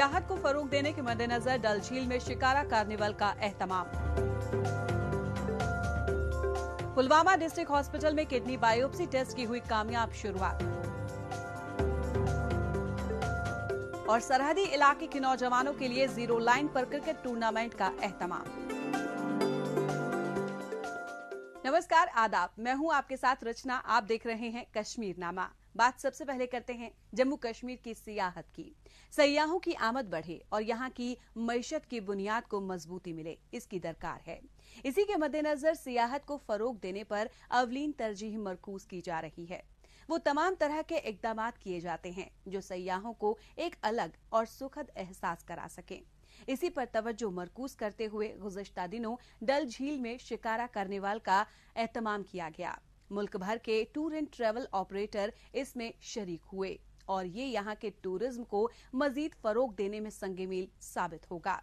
सियाहत को फरोग देने के मद्देनजर डल झील में शिकारा कार्निवल का एहतमाम। पुलवामा डिस्ट्रिक्ट हॉस्पिटल में किडनी बायोप्सी टेस्ट की हुई कामयाब शुरुआत। और सरहदी इलाके के नौजवानों के लिए जीरो लाइन पर क्रिकेट टूर्नामेंट का एहतमाम। नमस्कार, आदाब। मैं हूं आपके साथ रचना। आप देख रहे हैं कश्मीर नामा। बात सबसे पहले करते हैं जम्मू कश्मीर की सियाहत की। सयाहों की आमद बढ़े और यहां की मईशत की बुनियाद को मजबूती मिले, इसकी दरकार है। इसी के मद्देनजर सियाहत को फरोग देने पर अवलीन तरजीह मरकूज की जा रही है। वो तमाम तरह के इकदाम किए जाते हैं जो सयाहों को एक अलग और सुखद एहसास करा सकें। इसी पर तवज्जो मरकूज करते हुए गुज़िश्ता दिनों डल झील में शिकारा कार्निवाल का एहतमाम किया गया। मुल्क भर के टूर एंड ट्रैवल ऑपरेटर इसमें शरीक हुए और ये यहाँ के टूरिज्म को मजीद फरोग देने में संगमील साबित होगा।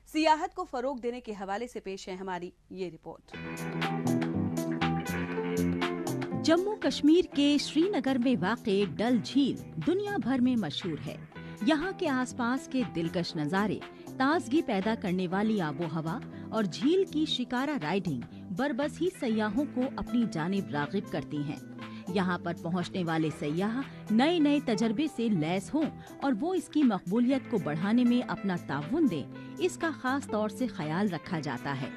सियाहत को फरोग देने के हवाले से पेश है हमारी ये रिपोर्ट। जम्मू कश्मीर के श्रीनगर में वाक़े डल झील दुनिया भर में मशहूर है। यहाँ के आसपास के दिलकश नज़ारे, ताजगी पैदा करने वाली आबो हवा और झील की शिकारा राइडिंग बरबस ही सयाहों को अपनी जानिब राग़िब करती हैं। यहाँ पर पहुँचने वाले सयाह नए नए तजर्बे से लैस हों और वो इसकी मकबूलियत को बढ़ाने में अपना ताउन दें, इसका खास तौर से ख्याल रखा जाता है।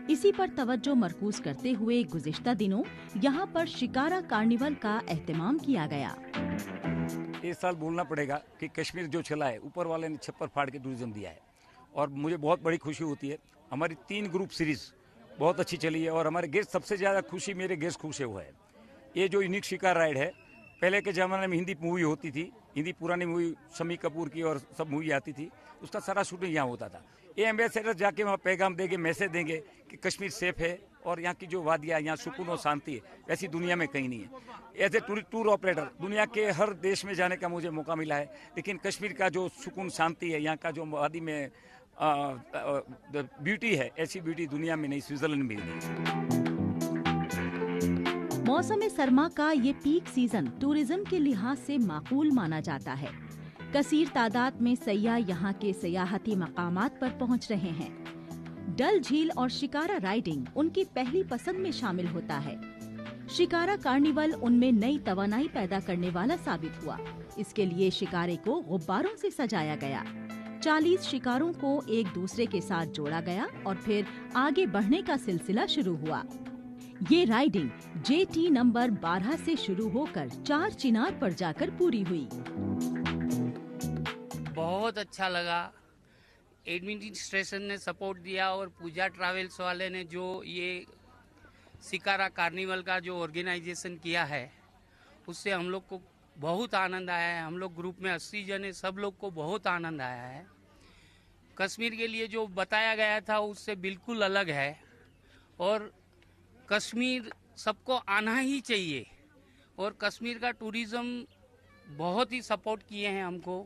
इसी पर तवज्जो मरकूज करते हुए गुज़िश्ता दिनों यहाँ पर शिकारा कार्निवल का एहतमाम किया गया। इस साल बोलना पड़ेगा कि कश्मीर जो चला है, ऊपर वाले ने छप्पर फाड़ के टूरिज्म दिया है और मुझे बहुत बड़ी खुशी होती है। हमारी 3 ग्रुप सीरीज बहुत अच्छी चली है और हमारे गेस्ट, सबसे ज़्यादा खुशी मेरे गेस्ट खुश हुआ है। ये जो यूनिक शिकार राइड है, पहले के ज़माने में हिंदी मूवी होती थी, हिंदी पुरानी मूवी शम्मी कपूर की और सब मूवी आती थी, उसका सारा शूटिंग यहाँ होता था। ये एम्बेसडर जाके वहाँ पैगाम देंगे, मैसेज देंगे कि कश्मीर सेफ है और यहाँ की जो वादियाँ, यहाँ सुकून और शांति है, ऐसी दुनिया में कहीं नहीं है। एज ए टूर ऑपरेटर दुनिया के हर देश में जाने का मुझे मौका मिला है, लेकिन कश्मीर का जो सुकून शांति है, यहाँ का जो वादी में ब्यूटी है, ऐसी ब्यूटी दुनिया में नहीं, स्विट्जरलैंड में नहीं। मौसम सरमा का ये पीक सीजन टूरिज्म के लिहाज से माकूल माना जाता है। कसीर तादाद में सयाह यहाँ के सयाहती मकामात पर पहुँच रहे हैं। डल झील और शिकारा राइडिंग उनकी पहली पसंद में शामिल होता है। शिकारा कार्निवल उनमें नई तवानाई पैदा करने वाला साबित हुआ। इसके लिए शिकारे को गुब्बारों से सजाया गया। 40 शिकारों को एक दूसरे के साथ जोड़ा गया और फिर आगे बढ़ने का सिलसिला शुरू हुआ। ये राइडिंग JT नंबर 12 से शुरू होकर 4 चिनार पर जाकर पूरी हुई। बहुत अच्छा लगा। एडमिनिस्ट्रेशन ने सपोर्ट दिया और पूजा ट्रैवल्स वाले ने जो ये शिकारा कार्निवल का जो ऑर्गेनाइजेशन किया है, उससे हम लोग को बहुत आनंद आया है। हम लोग ग्रुप में 80 जने, सब लोग को बहुत आनंद आया है। कश्मीर के लिए जो बताया गया था उससे बिल्कुल अलग है और कश्मीर सबको आना ही चाहिए और कश्मीर का टूरिज्म बहुत ही सपोर्ट किए हैं हमको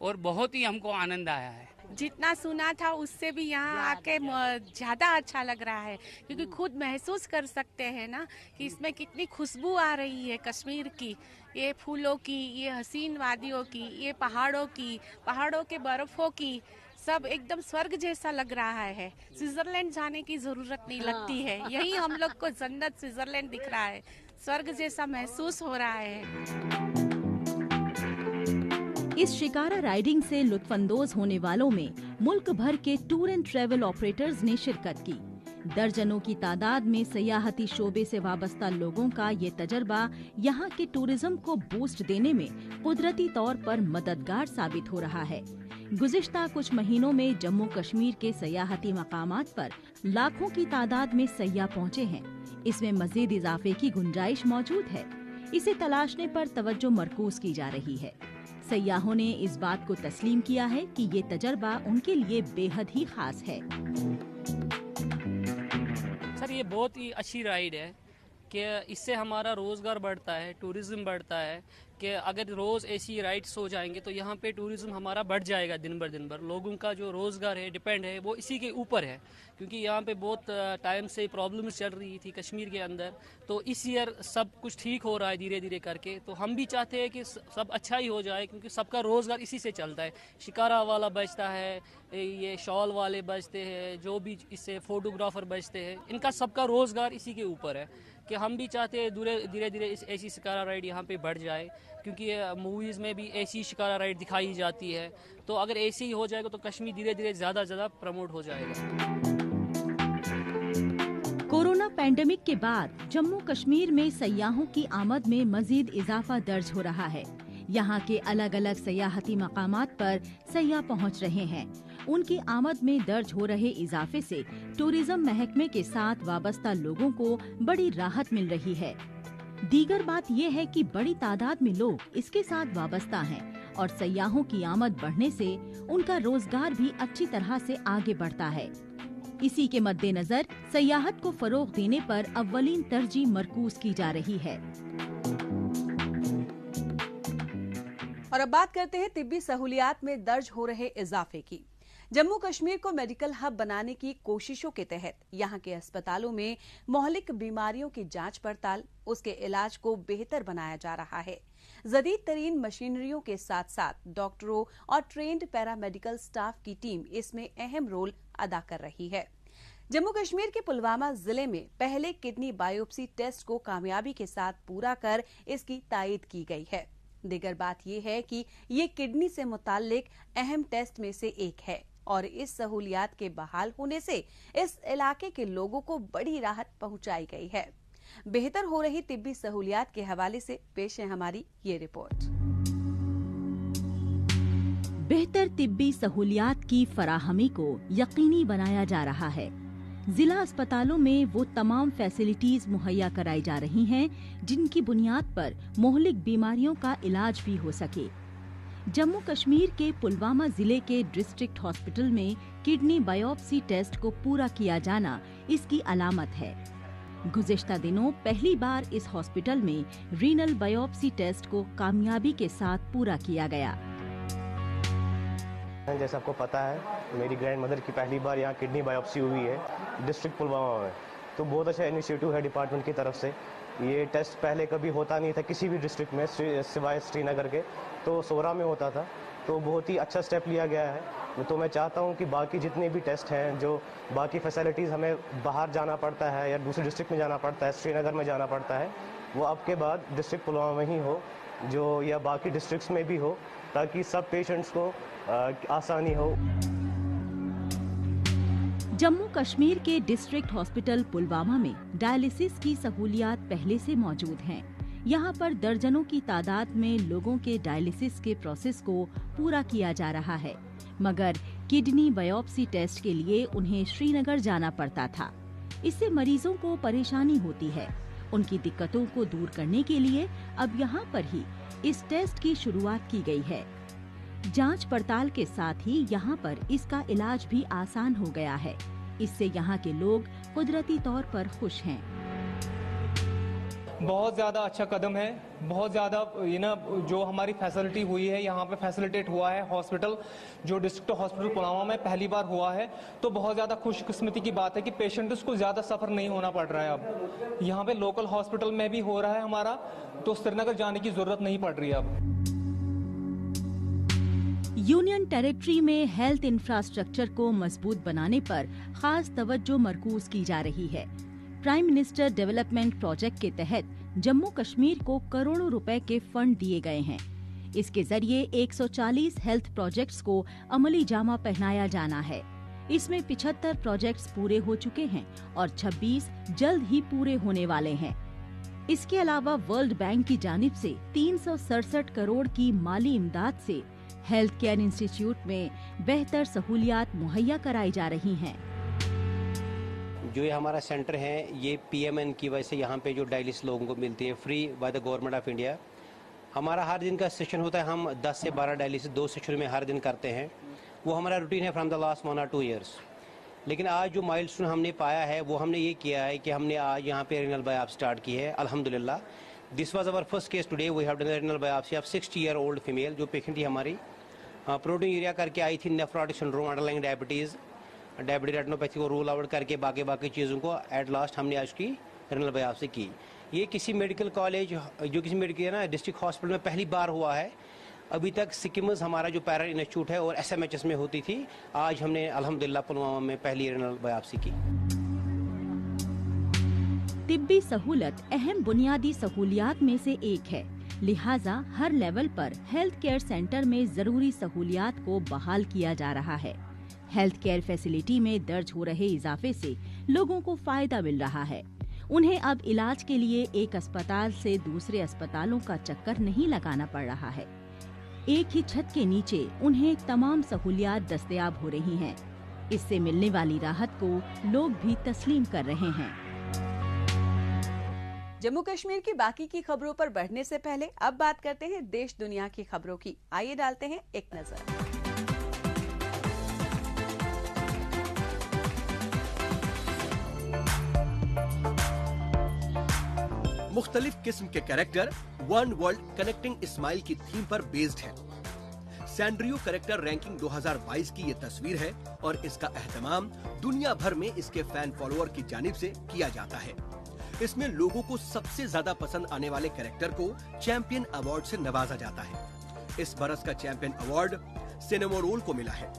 और बहुत ही हमको आनंद आया है। जितना सुना था उससे भी यहाँ आके ज़्यादा अच्छा लग रहा है, क्योंकि खुद महसूस कर सकते हैं ना कि इसमें कितनी खुशबू आ रही है कश्मीर की, ये फूलों की, ये हसीन वादियों की, ये पहाड़ों की, पहाड़ों के बर्फों की, सब एकदम स्वर्ग जैसा लग रहा है। स्विट्जरलैंड जाने की ज़रूरत नहीं लगती है, यही हम लोग को जन्नत स्विट्जरलैंड दिख रहा है, स्वर्ग जैसा महसूस हो रहा है। इस शिकारा राइडिंग से लुत्फानंदोज होने वालों में मुल्क भर के टूर एंड ट्रैवल ऑपरेटर्स ने शिरकत की। दर्जनों की तादाद में सयाहती शोबे से वाबस्ता लोगों का ये तजर्बा यहाँ के टूरिज्म को बूस्ट देने में कुदरती तौर पर मददगार साबित हो रहा है। गुज़िश्ता कुछ महीनों में जम्मू कश्मीर के सयाहती मकामात पर लाखों की तादाद में सयाह पहुँचे हैं। इसमें मजीद इजाफे की गुंजाइश मौजूद है। इसे तलाशने पर तवज्जो मरकूज की जा रही है। सयाहों ने इस बात को तस्लीम किया है कि ये तजर्बा उनके लिए बेहद ही खास है। सर, ये बहुत ही अच्छी राइड है कि इससे हमारा रोज़गार बढ़ता है, टूरिज़्म बढ़ता है, कि अगर रोज़ ऐसी राइड्स हो जाएंगे तो यहाँ पे टूरिज़्म हमारा बढ़ जाएगा दिन भर। लोगों का जो रोज़गार है डिपेंड है वो इसी के ऊपर है, क्योंकि यहाँ पे बहुत टाइम से प्रॉब्लम्स चल रही थी कश्मीर के अंदर। तो इस ईयर सब कुछ ठीक हो रहा है धीरे धीरे करके, तो हम भी चाहते हैं कि सब अच्छा ही हो जाए, क्योंकि सबका रोज़गार इसी से चलता है। शिकारा वाला बचता है, ये शॉल वाले बचते हैं, जो भी इससे फोटोग्राफर बचते हैं, इनका सबका रोज़गार इसी के ऊपर है। कि हम भी चाहते हैं धीरे धीरे ऐसी शिकारा राइड यहाँ पे बढ़ जाए, क्योंकि मूवीज़ में भी ऐसी शिकारा राइड दिखाई जाती है। तो अगर ऐसे ही हो जाएगा तो कश्मीर धीरे धीरे ज़्यादा प्रमोट हो जाएगा। कोरोना पैंडेमिक के बाद जम्मू कश्मीर में सयाहों की आमद में मजीद इजाफा दर्ज हो रहा है। यहाँ के अलग अलग सयाहती मकामात पर सयाह पहुँच रहे हैं। उनकी आमद में दर्ज हो रहे इजाफे से टूरिज्म महकमे के साथ वाबस्ता लोगों को बड़ी राहत मिल रही है। दीगर बात यह है कि बड़ी तादाद में लोग इसके साथ वाबस्ता हैं और सयाहों की आमद बढ़ने से उनका रोजगार भी अच्छी तरह से आगे बढ़ता है। इसी के मद्देनजर सयाहत को फरोग देने पर अव्वलीन तरजीह मरकूज की जा रही है। और अब बात करते हैं तिब्बी सहूलियात में दर्ज हो रहे इजाफे की। जम्मू कश्मीर को मेडिकल हब बनाने की कोशिशों के तहत यहाँ के अस्पतालों में मौलिक बीमारियों की जांच पड़ताल, उसके इलाज को बेहतर बनाया जा रहा है। जदीद तरीन मशीनरियों के साथ साथ डॉक्टरों और ट्रेंड पैरामेडिकल स्टाफ की टीम इसमें अहम रोल अदा कर रही है। जम्मू कश्मीर के पुलवामा जिले में पहले किडनी बायोप्सी टेस्ट को कामयाबी के साथ पूरा कर इसकी तायीद की गई है। दीगर बात यह है कि ये किडनी से मुताल्लिक अहम टेस्ट में से एक है और इस सहूलियात के बहाल होने से इस इलाके के लोगों को बड़ी राहत पहुंचाई गई है। बेहतर हो रही तिब्बी सहूलियात के हवाले से पेश है हमारी ये रिपोर्ट। बेहतर तिब्बी सहूलियात की फराहमी को यकीनी बनाया जा रहा है। जिला अस्पतालों में वो तमाम फैसिलिटीज मुहैया कराई जा रही हैं जिनकी बुनियाद पर मोहलिक बीमारियों का इलाज भी हो सके। जम्मू कश्मीर के पुलवामा जिले के डिस्ट्रिक्ट हॉस्पिटल में किडनी बायोप्सी टेस्ट को पूरा किया जाना इसकी अलामत है। गुज़िश्ता दिनों पहली बार इस हॉस्पिटल में रीनल बायोप्सी टेस्ट को कामयाबी के साथ पूरा किया गया। जैसा आपको पता है, मेरी ग्रैंड मदर की पहली बार यहाँ किडनी बायोप्सी हुई है डिस्ट्रिक्ट पुलवामा में। तो बहुत अच्छा इनिशिएटिव है डिपार्टमेंट की तरफ से। ये टेस्ट पहले कभी होता नहीं था किसी भी डिस्ट्रिक्ट में सिवाय श्रीनगर के, तो सोरा में होता था। तो बहुत ही अच्छा स्टेप लिया गया है। तो मैं चाहता हूँ कि बाकी जितने भी टेस्ट हैं, जो बाकी फैसिलिटीज़ हमें बाहर जाना पड़ता है या दूसरे डिस्ट्रिक्ट में जाना पड़ता है, श्रीनगर में जाना पड़ता है, वो अब के बाद डिस्ट्रिक्ट पुलवामा में ही हो, जो या बाकी डिस्ट्रिक्ट्स में भी हो, ताकि सब पेशेंट्स को आसानी हो। जम्मू कश्मीर के डिस्ट्रिक्ट हॉस्पिटल पुलवामा में डायलिसिस की सहूलियात पहले से मौजूद हैं। यहाँ पर दर्जनों की तादाद में लोगों के डायलिसिस के प्रोसेस को पूरा किया जा रहा है, मगर किडनी बायोप्सी टेस्ट के लिए उन्हें श्रीनगर जाना पड़ता था। इससे मरीजों को परेशानी होती है। उनकी दिक्कतों को दूर करने के लिए अब यहाँ पर ही इस टेस्ट की शुरुआत की गई है। जांच पड़ताल के साथ ही यहाँ पर इसका इलाज भी आसान हो गया है। इससे यहाँ के लोग कुदरती तौर पर खुश हैं। बहुत ज़्यादा अच्छा कदम है। बहुत ज़्यादा जो हमारी फैसिलिटी हुई है, यहाँ पे फैसिलिटेट हुआ है हॉस्पिटल, जो डिस्ट्रिक्ट हॉस्पिटल पुलवामा में पहली बार हुआ है। तो बहुत ज़्यादा खुशकिस्मती की बात है कि पेशेंट्स को ज़्यादा सफ़र नहीं होना पड़ रहा है। अब यहाँ पे लोकल हॉस्पिटल में भी हो रहा है हमारा, तो श्रीनगर जाने की ज़रूरत नहीं पड़ रही है अब। यूनियन टेरिटरी में हेल्थ इंफ्रास्ट्रक्चर को मजबूत बनाने पर खास तवज्जो मरकूज की जा रही है। प्राइम मिनिस्टर डेवलपमेंट प्रोजेक्ट के तहत जम्मू कश्मीर को करोड़ों रुपए के फंड दिए गए हैं। इसके जरिए 140 हेल्थ प्रोजेक्ट्स को अमली जामा पहनाया जाना है। इसमें 75 प्रोजेक्ट्स पूरे हो चुके हैं और 26 जल्द ही पूरे होने वाले हैं। इसके अलावा वर्ल्ड बैंक की जानिब से 367 करोड़ की माली इमदाद से हेल्थ केयर इंस्टीट्यूट में बेहतर सहूलियात मुहैया कराई जा रही हैं। जो ये हमारा सेंटर है, ये PMN की वजह से यहाँ पे जो डायलिसिस लोगों को मिलती है free by the government of India. हमारा हर दिन का सेशन होता है, हम 10 से 12 डायलिसिस 2 सेशन में हर दिन करते हैं। वो हमारा रूटीन है from the last 1 or 2 years। लेकिन आज जो माइलस्टोन हमने पाया है, वो हमने ये किया है कि हमने आज यहाँ पे रीनल बायोप्सी स्टार्ट की है अल्हम्दुलिल्लाह। This was our first case today. We have done retinal biopsy of 60-year-old female, जो पेशेंट थी हमारी प्रोटीन यूरिया करके आई थी, nephrotic syndrome, underlying diabetes, diabetes retinopathy को रूल आउट करके बाकी चीज़ों को एट लास्ट हमने आज की रेटिनल बायोप्सी की। ये किसी मेडिकल कॉलेज, जो किसी मेडिकल ना डिस्ट्रिक्ट हॉस्पिटल में पहली बार हुआ है। अभी तक सिक्किम्स हमारा जो पैरा इंस्टीट्यूट है और SMHS में होती थी। आज हमने अल्हम्दुलिल्लाह पुलवामा में पहली रेटिनल बायोप्सी की। तिब्बी सहूलत अहम बुनियादी सहूलियात में से एक है, लिहाजा हर लेवल पर हेल्थ केयर सेंटर में जरूरी सहूलियात को बहाल किया जा रहा है। हेल्थ केयर फैसिलिटी में दर्ज हो रहे इजाफे से लोगों को फायदा मिल रहा है। उन्हें अब इलाज के लिए एक अस्पताल से दूसरे अस्पतालों का चक्कर नहीं लगाना पड़ रहा है। एक ही छत के नीचे उन्हें तमाम सहूलियात दस्तयाब हो रही हैं। इससे मिलने वाली राहत को लोग भी तस्लीम कर रहे हैं। जम्मू कश्मीर की बाकी की खबरों पर बढ़ने से पहले अब बात करते हैं देश दुनिया की खबरों की। आइए डालते हैं एक नजर। मुख्तलिफ किस्म के character one world connecting smile की थीम पर बेस्ड है। सैंड्रियो कैरेक्टर रैंकिंग 2022 की ये तस्वीर है और इसका एहतमाम दुनिया भर में इसके फैन फॉलोअर की जानिब से किया जाता है। इसमें लोगों को सबसे ज्यादा पसंद आने वाले कैरेक्टर को चैंपियन अवार्ड से नवाजा जाता है। इस बरस का चैंपियन अवार्ड सिनेमोरोल को मिला है।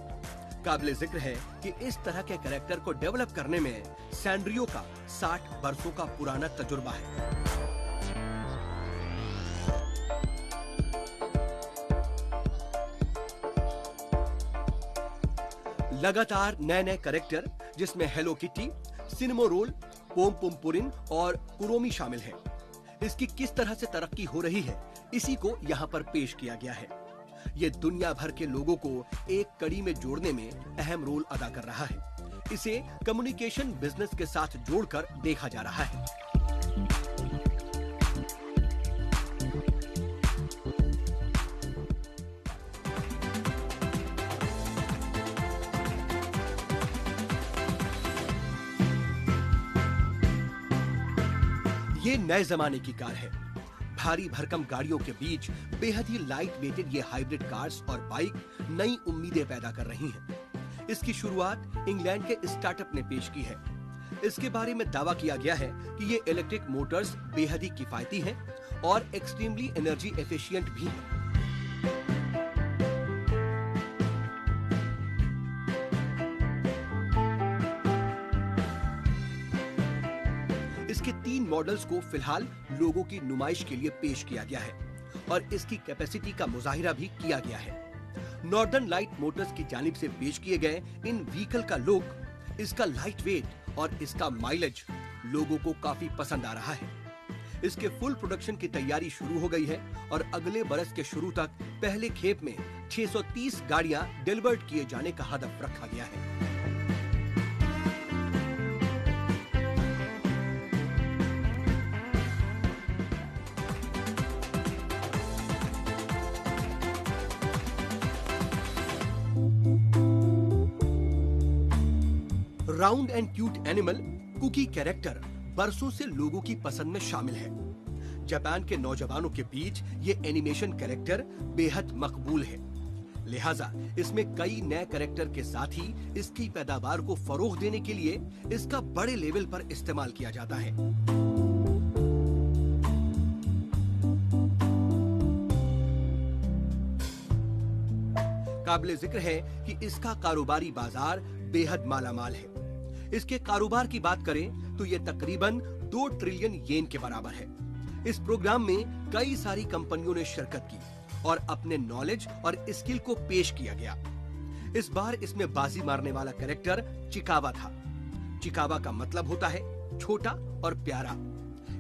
काबिले जिक्र है कि इस तरह के कैरेक्टर को डेवलप करने में सैंड्रियो का 60 बरसों का पुराना तजुर्बा है। लगातार नए कैरेक्टर, जिसमें हेलो किटी, सिनेमोरोल, पोम पुम्पुरिन और कुरोमी शामिल हैं। इसकी किस तरह से तरक्की हो रही है, इसी को यहाँ पर पेश किया गया है। ये दुनिया भर के लोगों को एक कड़ी में जोड़ने में अहम रोल अदा कर रहा है। इसे कम्युनिकेशन बिजनेस के साथ जोड़कर देखा जा रहा है। ये नए जमाने की कार है। भारी भरकम गाड़ियों के बीच बेहद ही लाइट वेटेड ये हाइब्रिड कार्स और बाइक नई उम्मीदें पैदा कर रही हैं। इसकी शुरुआत इंग्लैंड के स्टार्टअप ने पेश की है। इसके बारे में दावा किया गया है कि ये इलेक्ट्रिक मोटर्स बेहद ही किफायती हैं और एक्सट्रीमली एनर्जी एफिशिएंट भी हैं। इसके 3 मॉडल्स को फिलहाल लोगों की नुमाइश के लिए पेश किया गया है और इसकी कैपेसिटी का मुजाहिरा भी किया गया है। नॉर्दर्न लाइट मोटर्स की जानिब से पेश किए गए इन व्हीकल का लुक, इसका लाइट वेट और इसका माइलेज लोगों को काफी पसंद आ रहा है। इसके फुल प्रोडक्शन की तैयारी शुरू हो गई है और अगले बरस के शुरू तक पहले खेप में 630 गाड़ियां डिलीवर्ड किए जाने का हदफ रखा गया है। Round and cute animal cookie character बरसों से लोगों की पसंद में शामिल है। जापान के नौजवानों के बीच ये एनिमेशन कैरेक्टर बेहद मकबूल है। लिहाजा इसमें कई नए कैरेक्टर के साथ ही इसकी पैदावार को फरोग देने के लिए इसका बड़े लेवल पर इस्तेमाल किया जाता है। काबिले जिक्र है कि इसका कारोबारी बाजार बेहद मालामाल है। इसके कारोबार की बात करें तो ये तकरीबन 2 ट्रिलियन येन के बराबर है। इस प्रोग्राम में कई सारी कंपनियों ने शिरकत की और अपने नॉलेज और स्किल को पेश किया गया। इस बार इसमें बाजी मारने वाला कैरेक्टर चिकावा था। चिकावा का मतलब होता है छोटा और प्यारा।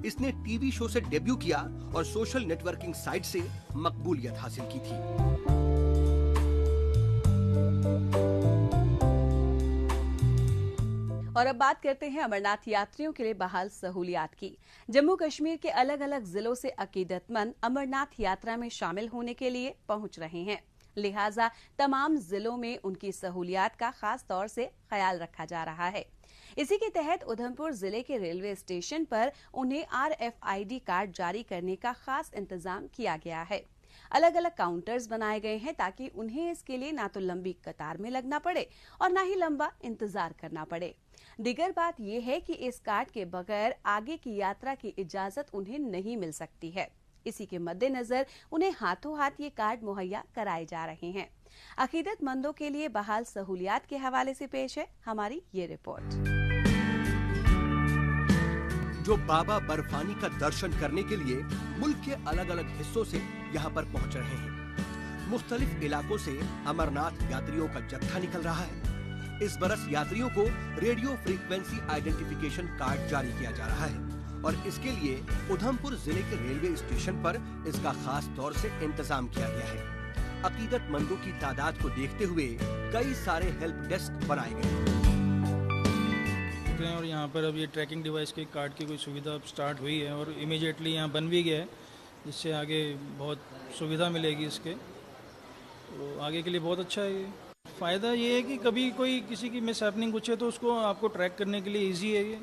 इसने टीवी शो से डेब्यू किया और सोशल नेटवर्किंग साइट से मकबूलियत हासिल की थी। और अब बात करते हैं अमरनाथ यात्रियों के लिए बहाल सहूलियात की। जम्मू कश्मीर के अलग अलग जिलों से अकीदतमंद अमरनाथ यात्रा में शामिल होने के लिए पहुंच रहे हैं। लिहाजा तमाम जिलों में उनकी सहूलियात का खास तौर से ख्याल रखा जा रहा है। इसी के तहत उधमपुर जिले के रेलवे स्टेशन पर उन्हें RFID कार्ड जारी करने का खास इंतजाम किया गया है। अलग अलग काउंटर्स बनाए गए हैं ताकि उन्हें इसके लिए ना तो लंबी कतार में लगना पड़े और ना ही लंबा इंतजार करना पड़े। दीगर बात यह है कि इस कार्ड के बगैर आगे की यात्रा की इजाजत उन्हें नहीं मिल सकती है। इसी के मद्देनजर उन्हें हाथों हाथ ये कार्ड मुहैया कराए जा रहे हैं। अकीदतमंदों के लिए बहाल सहूलियात के हवाले से पेश है हमारी ये रिपोर्ट। जो बाबा बर्फानी का दर्शन करने के लिए मुल्क के अलग अलग हिस्सों से यहाँ पर पहुँच रहे हैं। मुख्तलिफ इलाकों से अमरनाथ यात्रियों का जत्था निकल रहा है। इस बरस यात्रियों को रेडियो फ्रीक्वेंसी आइडेंटिफिकेशन कार्ड जारी किया जा रहा है और इसके लिए उधमपुर जिले के रेलवे स्टेशन पर इसका खास तौर से इंतजाम किया गया है। अकीदतमंदों की तादाद को देखते हुए कई सारे हेल्प डेस्क बनाए गए और यहाँ पर अब ये ट्रैकिंग डिवाइस के कार्ड की कोई सुविधा अब स्टार्ट हुई है और इमीडिएटली यहाँ बन भी गया है, जिससे आगे बहुत सुविधा मिलेगी इसके, तो आगे के लिए बहुत अच्छा है। ये फ़ायदा ये है कि कभी कोई किसी की मिस हैपनिंग कुछ है तो उसको आपको ट्रैक करने के लिए ईजी है ये,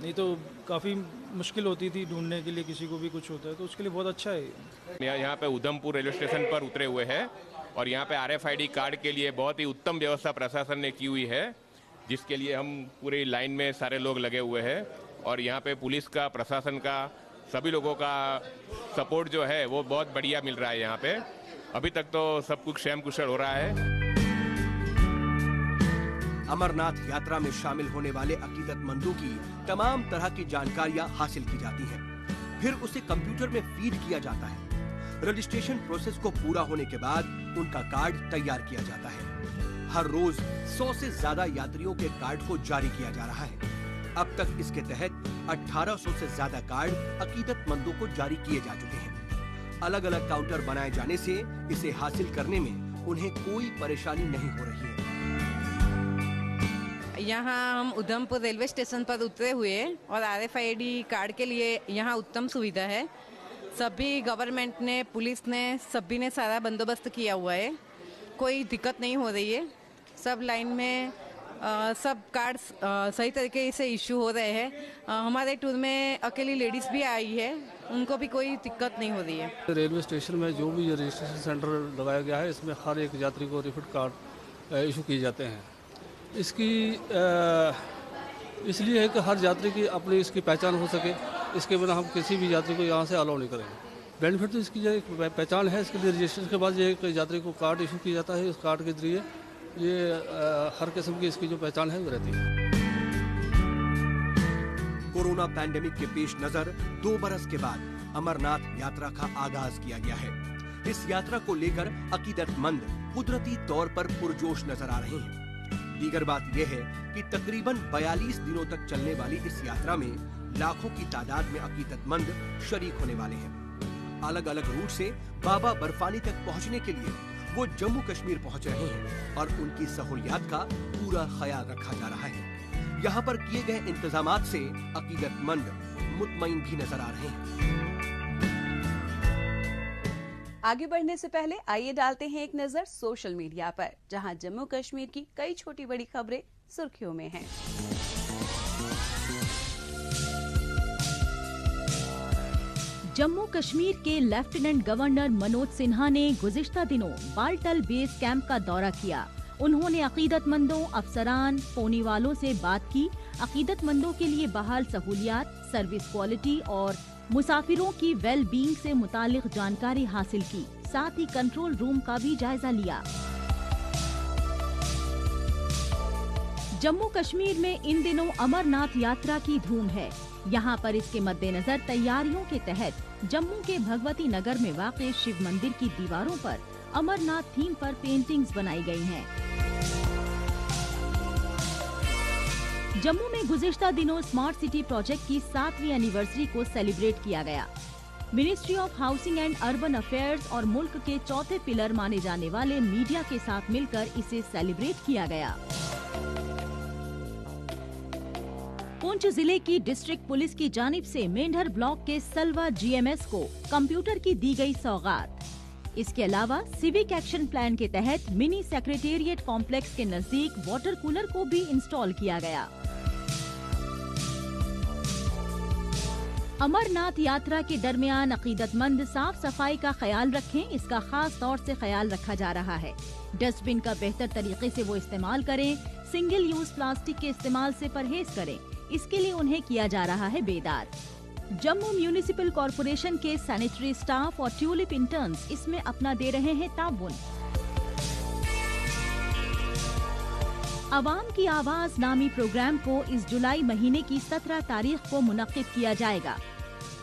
नहीं तो काफ़ी मुश्किल होती थी ढूंढने के लिए, किसी को भी कुछ होता है तो उसके लिए बहुत अच्छा है। यहाँ पे उधमपुर रेलवे स्टेशन पर उतरे हुए हैं और यहाँ पे RFID कार्ड के लिए बहुत ही उत्तम व्यवस्था प्रशासन ने की हुई है, जिसके लिए हम पूरी लाइन में सारे लोग लगे हुए हैं और यहाँ पे पुलिस का, प्रशासन का, सभी लोगों का सपोर्ट जो है वो बहुत बढ़िया मिल रहा है। यहाँ पे अभी तक तो सब कुछ क्षैम कुशल हो रहा है। अमरनाथ यात्रा में शामिल होने वाले अकीदतमंदों की तमाम तरह की जानकारियां हासिल की जाती हैं, फिर उसे कंप्यूटर में फीड किया जाता है। रजिस्ट्रेशन प्रोसेस को पूरा होने के बाद उनका कार्ड तैयार किया जाता है। हर रोज 100 से ज्यादा यात्रियों के कार्ड को जारी किया जा रहा है। अब तक इसके तहत 1800 से ज्यादा कार्ड अकीदतमंदों को जारी किए जा चुके हैं। अलग अलग काउंटर बनाए जाने से इसे हासिल करने में उन्हें कोई परेशानी नहीं हो रही है। यहाँ हम उधमपुर रेलवे स्टेशन पर उतरे हुए हैं और RFID कार्ड के लिए यहाँ उत्तम सुविधा है। सभी गवर्नमेंट ने, पुलिस ने, सभी ने सारा बंदोबस्त किया हुआ है, कोई दिक्कत नहीं हो रही है। सब लाइन में सब कार्ड्स सही तरीके से इशू हो रहे हैं। हमारे टूर में अकेली लेडीज भी आई है, उनको भी कोई दिक्कत नहीं हो रही है। रेलवे स्टेशन में जो भी रजिस्ट्रेशन सेंटर लगाया गया है, इसमें हर एक यात्री को रिफिट कार्ड इशू किए जाते हैं। इसकी इसलिए है कि हर यात्री की अपनी इसकी पहचान हो सके, इसके बिना हम किसी भी यात्री को यहाँ से अलाउ नहीं करेंगे। बेनिफिट तो इसकी जो एक पहचान है, इसके लिए रजिस्ट्रेशन के बाद ये एक यात्री को कार्ड इशू किया जाता है। इस कार्ड के जरिए ये हर किस्म की इसकी जो पहचान है वो रहती है। कोरोना पैंडेमिक के पेश नजर 2 बरस के बाद अमरनाथ यात्रा का आगाज किया गया है। इस यात्रा को लेकर अकीदतमंद कुदरती तौर पर पुरजोश नजर आ रहे हैं। दीगर बात यह है कि तकरीबन 42 दिनों तक चलने वाली इस यात्रा में लाखों की तादाद में अकीदतमंद शरीक होने वाले हैं। अलग अलग रूट से बाबा बर्फानी तक पहुंचने के लिए वो जम्मू कश्मीर पहुंच रहे हैं और उनकी सहूलियात का पूरा ख्याल रखा जा रहा है। यहाँ पर किए गए इंतजामात से अकीदतमंद मुतमईन भी नजर आ रहे हैं। आगे बढ़ने से पहले आइए डालते हैं एक नजर सोशल मीडिया पर, जहां जम्मू कश्मीर की कई छोटी बड़ी खबरें सुर्खियों में हैं। जम्मू कश्मीर के लेफ्टिनेंट गवर्नर मनोज सिन्हा ने गुज़िश्ता दिनों बालटल बेस कैंप का दौरा किया। उन्होंने अकीदतमंदों, अफसरान, फोनी वालों से बात की। अकीदतमंदों के लिए बहाल सहूलियात, सर्विस क्वालिटी और मुसाफिरों की वेल बीइंग से मुतालिक जानकारी हासिल की। साथ ही कंट्रोल रूम का भी जायजा लिया। जम्मू कश्मीर में इन दिनों अमरनाथ यात्रा की धूम है। यहाँ पर इसके मद्देनजर तैयारियों के तहत जम्मू के भगवती नगर में वाक़े शिव मंदिर की दीवारों पर अमरनाथ थीम पर पेंटिंग्स बनाई गई हैं। जम्मू में गुज़िश्ता दिनों स्मार्ट सिटी प्रोजेक्ट की 7वीं एनिवर्सरी को सेलिब्रेट किया गया। Ministry of housing and urban affairs और मुल्क के चौथे पिलर माने जाने वाले मीडिया के साथ मिलकर इसे सेलिब्रेट किया गया। पुंछ जिले की डिस्ट्रिक्ट पुलिस की जानिब से मेंढर ब्लॉक के सलवा GMS को कंप्यूटर की दी गई सौगात। इसके अलावा सिविक एक्शन प्लान के तहत मिनी सेक्रेटेरिएट कॉम्प्लेक्स के नजदीक वाटर कूलर को भी इंस्टॉल किया गया। अमरनाथ यात्रा के दरमियान अकीदतमंद साफ सफाई का ख्याल रखें, इसका खास तौर से ख्याल रखा जा रहा है। डस्टबिन का बेहतर तरीके से वो इस्तेमाल करें, सिंगल यूज प्लास्टिक के इस्तेमाल से परहेज करें, इसके लिए उन्हें किया जा रहा है बेदार। जम्मू म्यूनिसिपल कॉरपोरेशन के सैनिटरी स्टाफ और ट्यूलिप इंटर्न्स इसमें अपना दे रहे हैं ताउन। अवाम की आवाज नामी प्रोग्राम को इस जुलाई महीने की 17 तारीख को मुनक्किद किया जाएगा।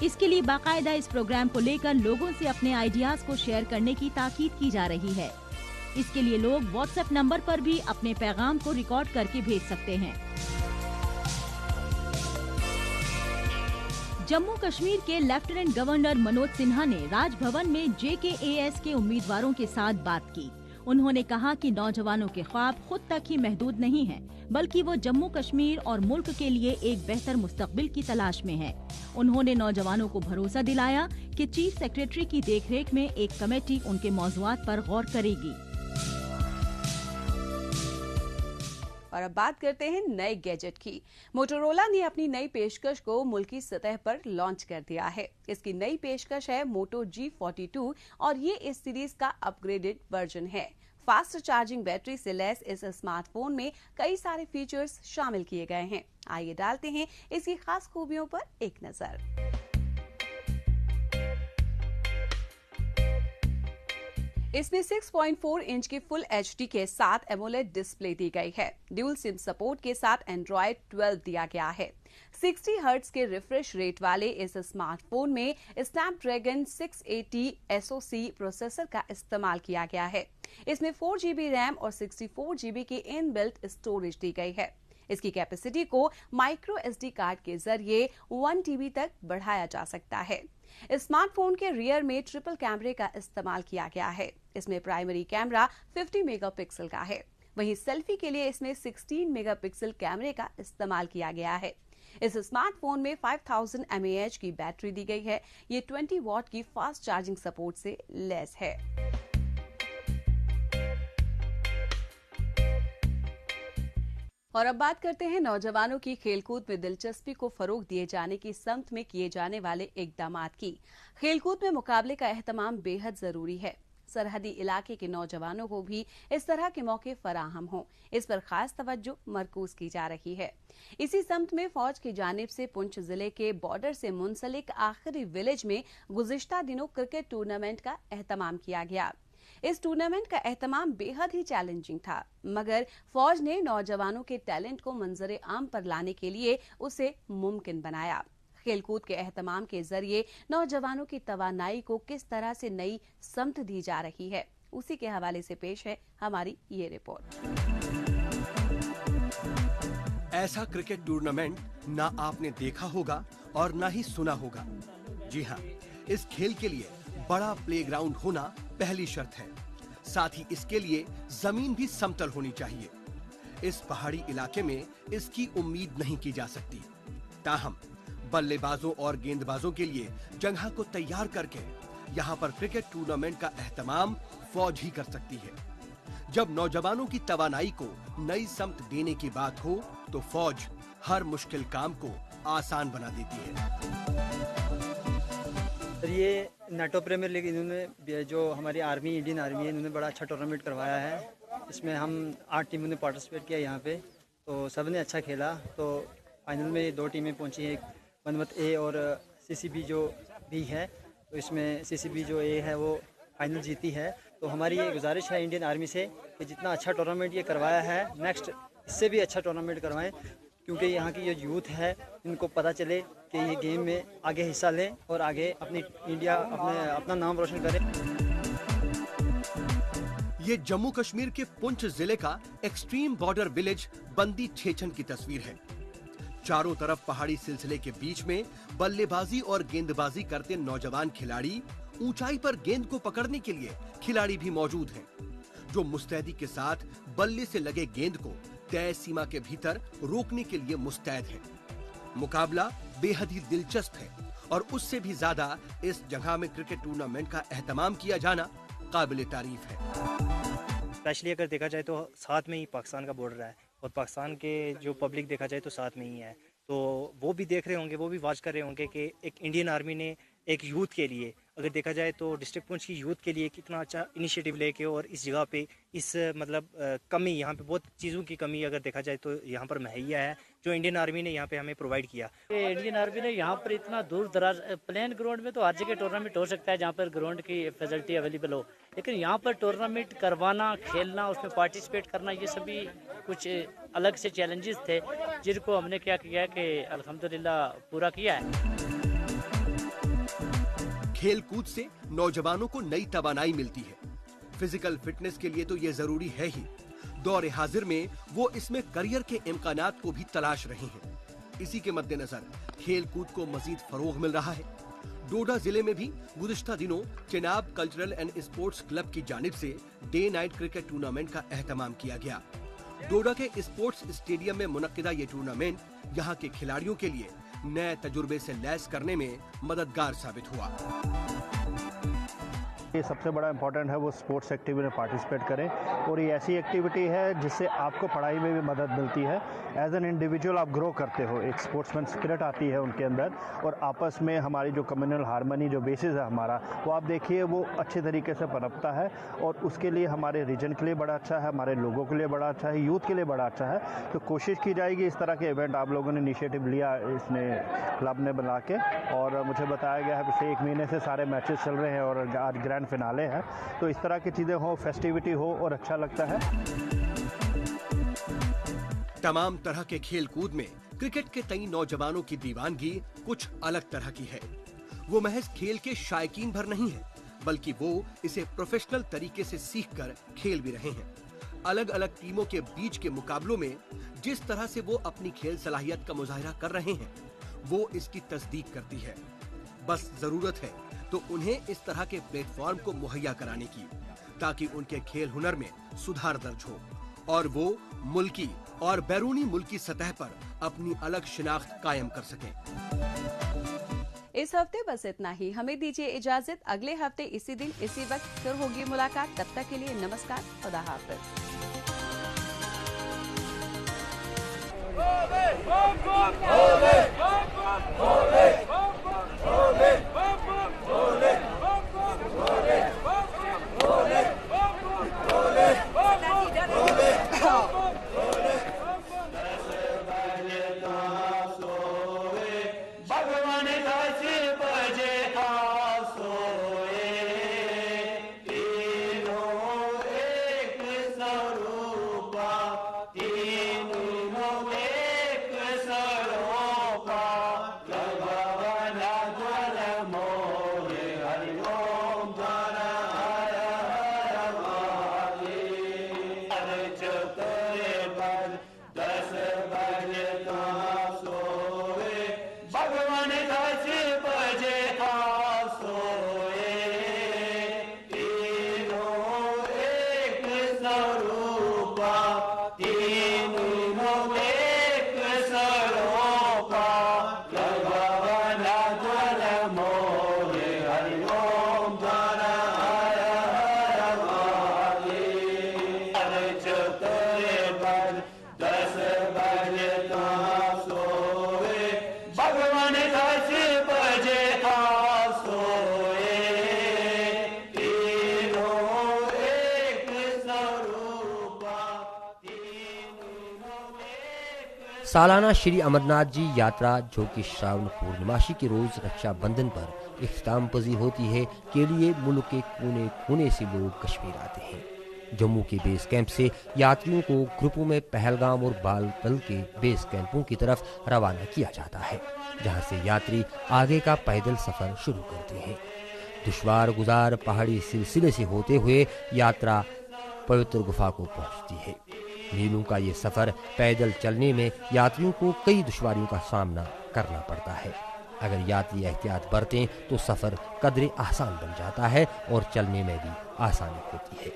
इसके लिए बाकायदा इस प्रोग्राम को लेकर लोगों से अपने आइडियाज को शेयर करने की ताकीद की जा रही है। इसके लिए लोग व्हाट्सएप नंबर पर भी अपने पैगाम को रिकॉर्ड करके भेज सकते हैं। जम्मू कश्मीर के लेफ्टिनेंट गवर्नर मनोज सिन्हा ने राजभवन में JKAS के उम्मीदवारों के साथ बात की। उन्होंने कहा कि नौजवानों के ख्वाब खुद तक ही महदूद नहीं हैं, बल्कि वो जम्मू कश्मीर और मुल्क के लिए एक बेहतर मुस्तकबिल की तलाश में हैं। उन्होंने नौजवानों को भरोसा दिलाया कि चीफ सेक्रेटरी की देखरेख में एक कमेटी उनके मौज़ूआत पर गौर करेगी। और अब बात करते हैं नए गैजेट की। मोटोरोला ने अपनी नई पेशकश को मुल्की सतह पर लॉन्च कर दिया है। इसकी नई पेशकश है मोटो G42 और ये इस सीरीज का अपग्रेडेड वर्जन है। फास्ट चार्जिंग बैटरी से लैस इस स्मार्टफोन में कई सारे फीचर्स शामिल किए गए हैं। आइए डालते हैं इसकी खास खूबियों पर एक नजर। इसमें 6.4 इंच की फुल HD के साथ एमोलेड डिस्प्ले दी गई है। ड्यूल सिम सपोर्ट के साथ एंड्रॉयड 12 दिया गया है। 60 हर्ट्ज के रिफ्रेश रेट वाले इस स्मार्टफोन में स्नैपड्रैगन 680 SoC प्रोसेसर का इस्तेमाल किया गया है। इसमें 4 GB रैम और 64 GB की इनबिल्ट स्टोरेज दी गई है। इसकी कैपेसिटी को माइक्रो SD कार्ड के जरिए 1 TB तक बढ़ाया जा सकता है। स्मार्टफोन के रियर में ट्रिपल कैमरे का इस्तेमाल किया गया है। इसमें प्राइमरी कैमरा 50 मेगापिक्सल का है, वहीं सेल्फी के लिए इसमें 16 मेगापिक्सल कैमरे का इस्तेमाल किया गया है। इस स्मार्टफोन में 5000 mAh की बैटरी दी गई है। ये 20 वॉट की फास्ट चार्जिंग सपोर्ट से लैस है। और अब बात करते हैं नौजवानों की खेलकूद में दिलचस्पी को फरोग दिए जाने की समत में किए जाने वाले इकदामात की। खेलकूद में मुकाबले का एहतमाम बेहद जरूरी है। सरहदी इलाके के नौजवानों को भी इस तरह के मौके फराहम हों, इस पर खास तवज्जो मरकूज की जा रही है। इसी समत में फौज की जानिब से पुंछ जिले के बॉर्डर से मुंसलिक आखिरी विलेज में गुज़िश्ता दिनों क्रिकेट टूर्नामेंट का एहतमाम किया गया। इस टूर्नामेंट का एहतमाम बेहद ही चैलेंजिंग था, मगर फौज ने नौजवानों के टैलेंट को मंजरे आम पर लाने के लिए उसे मुमकिन बनाया। खेलकूद के एहतमाम के जरिए नौजवानों की तवानाई को किस तरह से नई समत दी जा रही है, उसी के हवाले से पेश है हमारी ये रिपोर्ट। ऐसा क्रिकेट टूर्नामेंट ना आपने देखा होगा और ना ही सुना होगा। जी हाँ, इस खेल के लिए बड़ा प्लेग्राउंड होना पहली शर्त है। साथ ही इसके लिए जमीन भी समतल होनी चाहिए। इस पहाड़ी इलाके में इसकी उम्मीद नहीं की जा सकती। ताहम बल्लेबाजों और गेंदबाजों के लिए जगह को तैयार करके यहाँ पर क्रिकेट टूर्नामेंट का एहतमाम फौज ही कर सकती है। जब नौजवानों की तवानाई को नई समत देने की बात हो तो फौज हर मुश्किल काम को आसान बना देती है। ये नाटो प्रीमियर लीग इन्होंने जो हमारी आर्मी इंडियन आर्मी है इन्होंने बड़ा अच्छा टूर्नामेंट करवाया है। इसमें हम 8 टीमों ने पार्टिसिपेट किया यहाँ पे, तो सब ने अच्छा खेला। तो फाइनल में 2 टीमें पहुँची हैं, बनमत ए और CCB जो भी है। तो इसमें CCB जो ए है वो फाइनल जीती है। तो हमारी ये गुजारिश है इंडियन आर्मी से कि जितना अच्छा टूर्नामेंट ये करवाया है नेक्स्ट इससे भी अच्छा टूर्नामेंट करवाएं, क्योंकि यहाँ की जो यूथ है इनको पता चले कि ये गेम में आगे हिस्सा लें और आगे अपनी इंडिया अपना नाम रोशन करें। ये जम्मू कश्मीर के पुंछ जिले का एक्सट्रीम बॉर्डर विलेज बंदी छेछन की तस्वीर है। चारों तरफ पहाड़ी सिलसिले के बीच में बल्लेबाजी और गेंदबाजी करते नौजवान खिलाड़ी, ऊंचाई पर गेंद को पकड़ने के लिए खिलाड़ी भी मौजूद हैं, जो मुस्तैदी के साथ बल्ले से लगे गेंद को तय सीमा के भीतर रोकने के लिए मुस्तैद है। मुकाबला बेहद ही दिलचस्प है और उससे भी ज्यादा इस जगह में क्रिकेट टूर्नामेंट का एहतमाम किया जाना काबिल तारीफ है। स्पेशली अगर देखा जाए तो साथ में ही पाकिस्तान का बॉर्डर है और पाकिस्तान के जो पब्लिक देखा जाए तो साथ में ही है। तो वो भी देख रहे होंगे, वो भी वॉच कर रहे होंगे कि एक इंडियन आर्मी ने एक यूथ के लिए, अगर देखा जाए तो डिस्ट्रिक्ट पुंछ की यूथ के लिए कितना अच्छा इनिशिएटिव लेके और इस जगह पे इस मतलब कमी, यहाँ पे बहुत चीज़ों की कमी अगर देखा जाए तो यहाँ पर मुहैया है जो इंडियन आर्मी ने यहाँ पे हमें प्रोवाइड किया। इंडियन आर्मी ने यहाँ पर इतना दूर दराज प्लेन ग्राउंड में तो हर जगह टूर्नामेंट हो सकता है जहाँ पर ग्राउंड की फैसिलिटी अवेलेबल हो, लेकिन यहाँ पर टूर्नामेंट करवाना, खेलना, उसमें पार्टिसिपेट करना, ये सभी कुछ अलग से चैलेंजेस थे जिनको हमने क्या किया कि अल्हम्दुलिल्लाह पूरा किया है। खेल कूद से नौजवानों को नई तवानाई मिलती है। फिजिकल फिटनेस के लिए तो ये जरूरी है ही, दौर हाजिर में वो इसमें करियर के इम्कानात को भी तलाश रहे हैं। इसी के मद्देनजर खेल कूद को मजीद फरोग मिल रहा है। डोडा जिले में भी गुज़िश्ता दिनों Chenab cultural and sports club की जानिब से डे नाइट क्रिकेट टूर्नामेंट का एहतमाम किया गया। डोडा के स्पोर्ट्स स्टेडियम में मुनक्किदा ये टूर्नामेंट यहाँ के खिलाड़ियों के लिए नए तजुर्बे से लैस करने में मददगार साबित हुआ। ये सबसे बड़ा इम्पोर्टेंट है वो स्पोर्ट्स एक्टिविटी में पार्टिसिपेट करें, और ये ऐसी एक्टिविटी है जिससे आपको पढ़ाई में भी मदद मिलती है। एज एन इंडिविजुअल आप ग्रो करते हो, एक स्पोर्ट्समैन स्पिरिट आती है उनके अंदर, और आपस में हमारी जो कम्युनल हार्मनी जो बेसिस है हमारा, वो आप देखिए वो अच्छे तरीके से पनपता है, और उसके लिए हमारे रीजन के लिए बड़ा अच्छा है, हमारे लोगों के लिए बड़ा अच्छा है, यूथ के लिए बड़ा अच्छा है। तो कोशिश की जाएगी इस तरह के इवेंट आप लोगों ने इनिशिएटिव लिया इसने क्लब ने बना के, और मुझे बताया गया है पिछले 1 महीने से सारे मैचेस चल रहे हैं और आज ग्रैंड फिनाले है। तो इस तरह की चीजें हो, फेस्टिविटी हो और अच्छा लगता है। तमाम तरह के खेल कूद में क्रिकेट के कई नौजवानों की दीवानगी कुछ अलग तरह की है। वो महज खेल के शायकीन भर नहीं है, बल्कि वो इसे प्रोफेशनल तरीके से सीखकर खेल भी रहे हैं। अलग अलग टीमों के बीच के मुकाबलों में जिस तरह से वो अपनी खेल सलाहियत का मुजाहिरा कर रहे हैं, वो इसकी तस्दीक करती है। बस जरूरत है तो उन्हें इस तरह के प्लेटफॉर्म को मुहैया कराने की, ताकि उनके खेल हुनर में सुधार दर्ज हो और वो मुल्की और बैरूनी मुल्की सतह पर अपनी अलग शिनाख्त कायम कर सकें। इस हफ्ते बस इतना ही। हमें दीजिए इजाजत। अगले हफ्ते इसी दिन इसी वक्त फिर होगी मुलाकात। तब तक के लिए नमस्कार, खुदा सालाना श्री अमरनाथ जी यात्रा, जो कि श्रावण पूर्णिमाशी के रोज रक्षाबंधन पर इख्तिताम पजीर होती है, के लिए मुल्क के कोने कोने से लोग कश्मीर आते हैं। जम्मू के बेस कैंप से यात्रियों को ग्रुपों में पहलगाम और बालतल के बेस कैंपों की तरफ रवाना किया जाता है, जहां से यात्री आगे का पैदल सफर शुरू करते हैं। दुश्वार गुजार पहाड़ी सिलसिले से होते हुए यात्रा पवित्र गुफा को पहुंचती है। मीलों का ये सफर पैदल चलने में यात्रियों को कई दुश्वारियों का सामना करना पड़ता है। अगर यात्री एहतियात बरतें तो सफर कदरे आसान बन जाता है और चलने में भी आसानी होती है।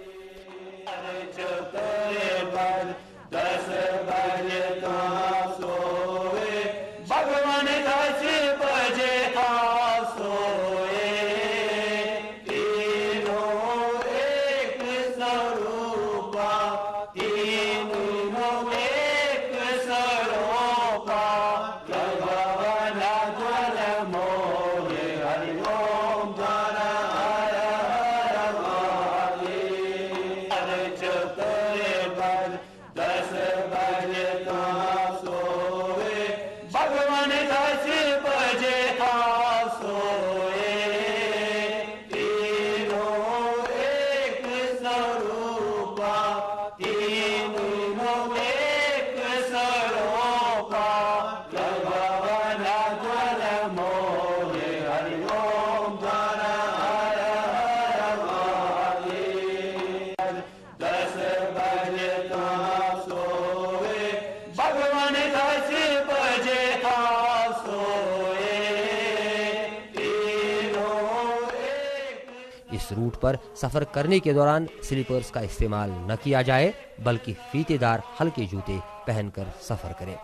इस रूट पर सफर करने के दौरान स्लीपर्स का इस्तेमाल न किया जाए, बल्कि फीतेदार हल्के जूते पहनकर सफर करें।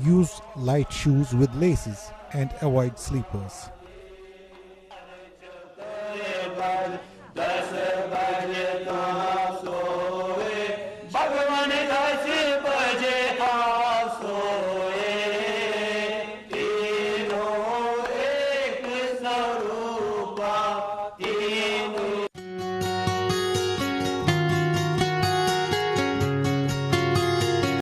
Use light shoes with laces and avoid sleepers.